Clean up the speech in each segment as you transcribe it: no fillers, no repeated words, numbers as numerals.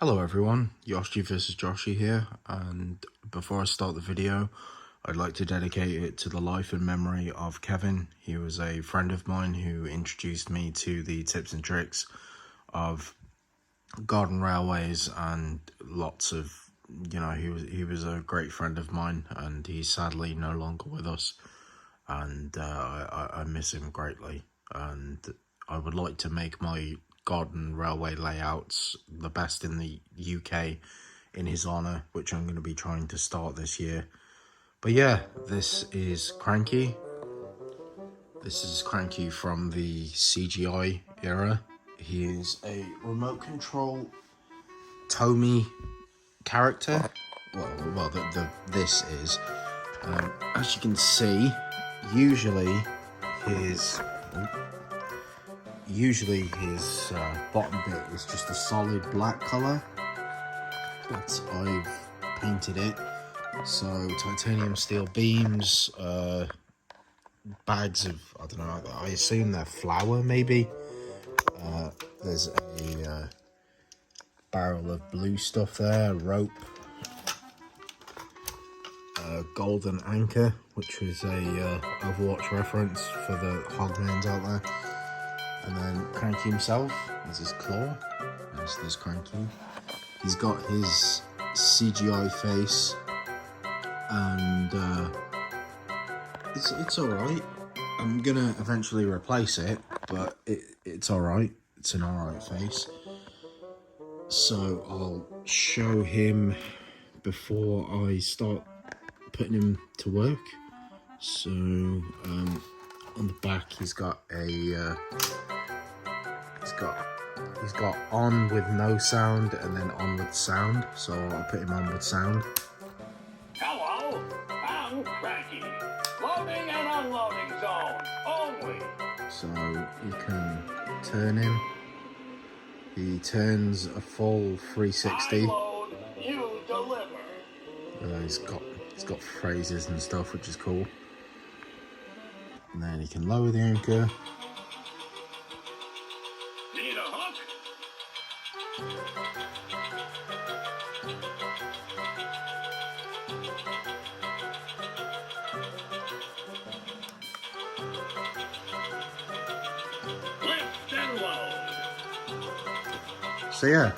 Hello everyone, Yoshi versus Joshi here, and before I start the video, I'd like to dedicate it to the life and memory of Kevin. He was a friend of mine who introduced me to the tips and tricks of garden railways and lots of, he was a great friend of mine, and he's sadly no longer with us, and I miss him greatly, and I would like to make my garden railway layouts the best in the UK in his honour, which I'm going to be trying to start this year. But yeah, this is Cranky. This is Cranky from the CGI era. He is a remote control Tomy character. This is. As you can see, usually his bottom bit is just a solid black colour, but I've painted it. So titanium steel beams, bags of, I don't know, I assume they're flour maybe. There's a barrel of blue stuff there, a rope, a golden anchor, which was a Overwatch reference for the hogmans out there. And then Cranky himself, there's his claw, there's this Cranky. He's got his CGI face, and it's alright. I'm gonna eventually replace it, but it's alright. It's an alright face. So I'll show him before I start putting him to work. So on the back he's got a he's got on with no sound and then on with sound, so I'll put him on with sound. Hello, I'm Cranky. Loading and unloading zone only. So you can turn him. He turns a full 360. I load, you deliver. He's got phrases and stuff, which is cool. And then he can lower the anchor. Need a hook? Lift and load. So yeah,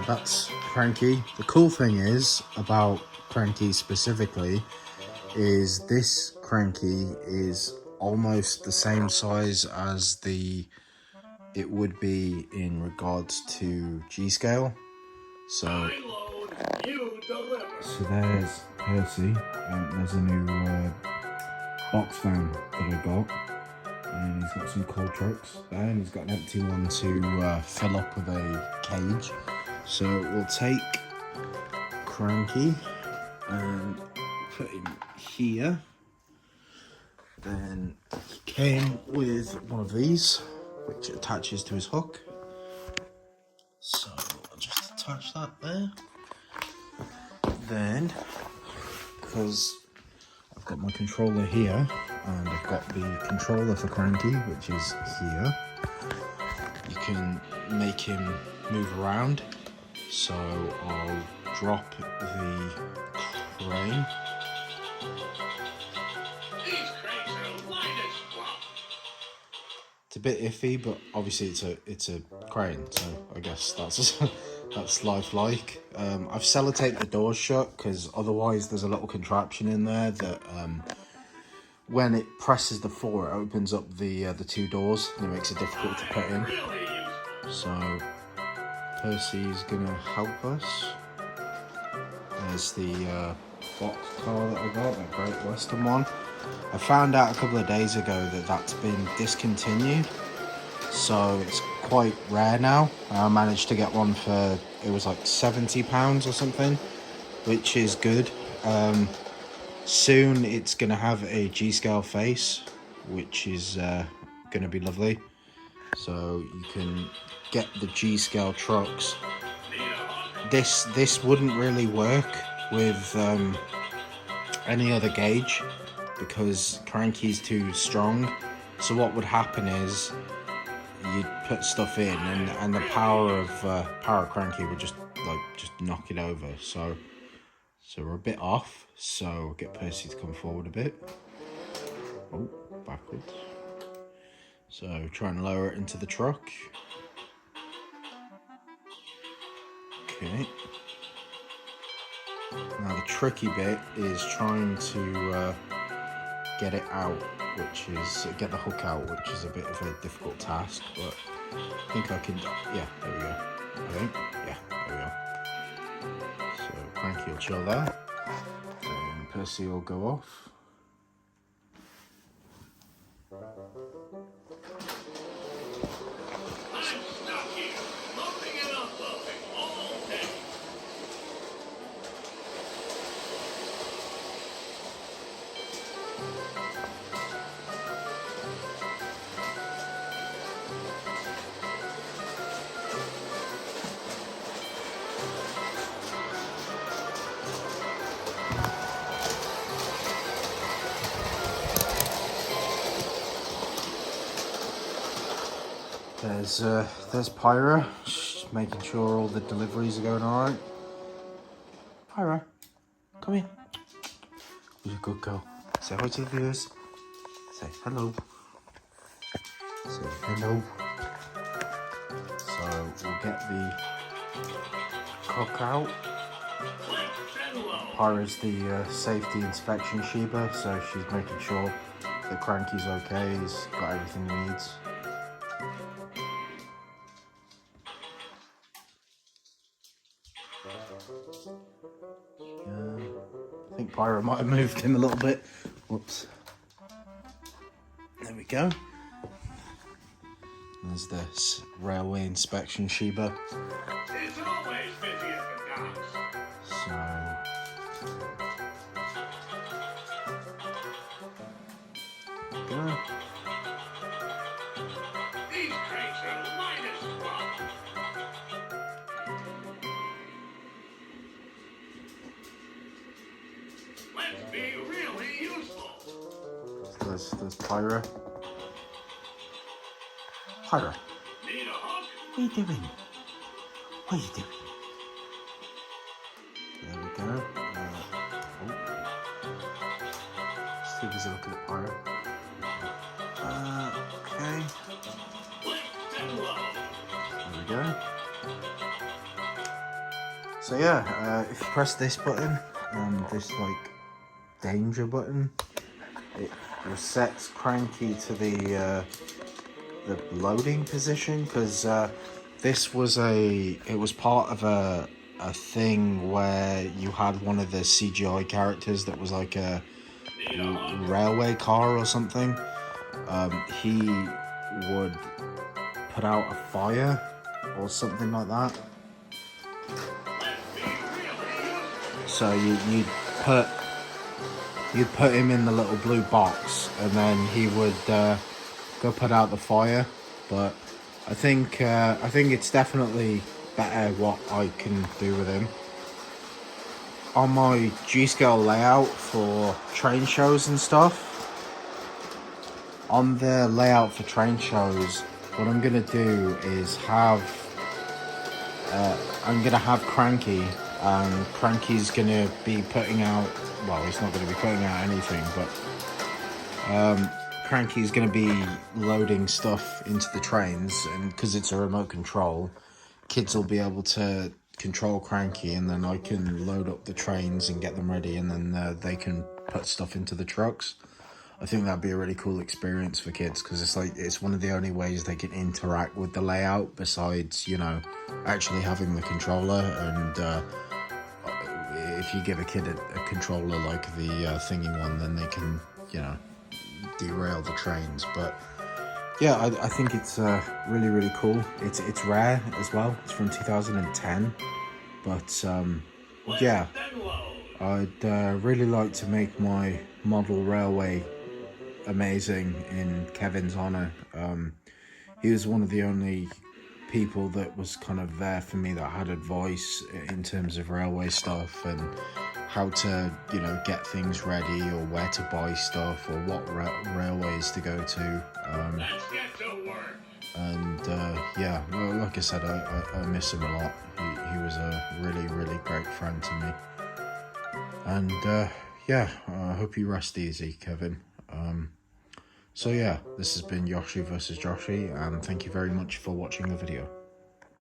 that's Cranky. The cool thing is about Cranky specifically is this Cranky is almost the same size as it would be in regards to G-scale. So I load, you deliver. So there's Percy, there's a new box fan that I got, and he's got some coal trucks there, and he's got an empty one to fill up with a cage. So we'll take Cranky and put him here. Then he came with one of these, which attaches to his hook. So I'll just attach that there. Then, because I've got my controller here, and I've got the controller for Cranky, which is here, you can make him move around. So I'll drop the crane. These cranes are light as fuck. It's a bit iffy, but obviously it's a crane, so I guess that's that's lifelike. I've sellotaped the doors shut because otherwise there's a little contraption in there that when it presses the floor, it opens up the two doors and it makes it difficult to put in. Really useful. So Percy's gonna help us. There's the box car that I got, that Great Western one. I found out a couple of days ago that that's been discontinued, so it's quite rare now. I managed to get one for, it was like £70 or something, which is good. Soon it's gonna have a G-scale face, which is gonna be lovely. So you can get the G-scale trucks. This wouldn't really work with any other gauge because Cranky's too strong. So what would happen is you'd put stuff in and the power of Cranky would just like just knock it over. So we're a bit off. So I'll get Percy to come forward a bit. Oh, backwards. So try and lower it into the truck. Okay. Now the tricky bit is trying to get it out, which is get the hook out, which is a bit of a difficult task, but I think I can. Yeah, there we go. I think. Yeah, there we go. So Cranky will chill there, and Percy will go off. I'm stuck here, loading and unloading all day. There's Pyra, just making sure all the deliveries are going all right. Pyra, come here. You're a good girl. Say hi to the viewers. Say hello. Say hello. So we'll get the cock out. Pyra's the safety inspection Sheba, so she's making sure that Cranky's okay, he's got everything he needs. I think Pyra might have moved him a little bit. Whoops. There we go. There's this railway inspection Sheba. It's always busy at the docks. So go. These crates are light as fuck. Let's be really useful. There's Pyra. Pyra, Need a hook? what are you doing? What are you doing? There we go. Let's see if there's a look at Pyra. Okay. Lift and load. There we go. So yeah, if you press this button and this like danger button, it resets Cranky to the loading position, because this was it was part of a thing where you had one of the CGI characters that was like a railway car or something. He would put out a fire or something like that. So you'd put him in the little blue box, and then he would go put out the fire. But I think it's definitely better what I can do with him. On my G-scale layout for train shows and stuff, on the layout for train shows, what I'm gonna do is have Cranky, and Cranky's gonna be putting out, well, he's not gonna be putting out anything, but Cranky's gonna be loading stuff into the trains, and because it's a remote control, kids will be able to control Cranky, and then I can load up the trains and get them ready, and then they can put stuff into the trucks. I think that'd be a really cool experience for kids, because it's one of the only ways they can interact with the layout besides, you know, actually having the controller. And if you give a kid a controller like the thingy one, then they can, you know, derail the trains. But yeah, I think it's really, really cool. It's rare as well. It's from 2010, but yeah, I'd really like to make my model railway amazing in Kevin's honor. He was one of the only people that was kind of there for me that had advice in terms of railway stuff and how to, you know, get things ready, or where to buy stuff, or what railways to go to. Let's get to work. And yeah, well, like I said, I miss him a lot. He was a friend to me. And yeah, I hope you rest easy, Kevin. So yeah, this has been Yoshi versus Joshi, and thank you very much for watching the video.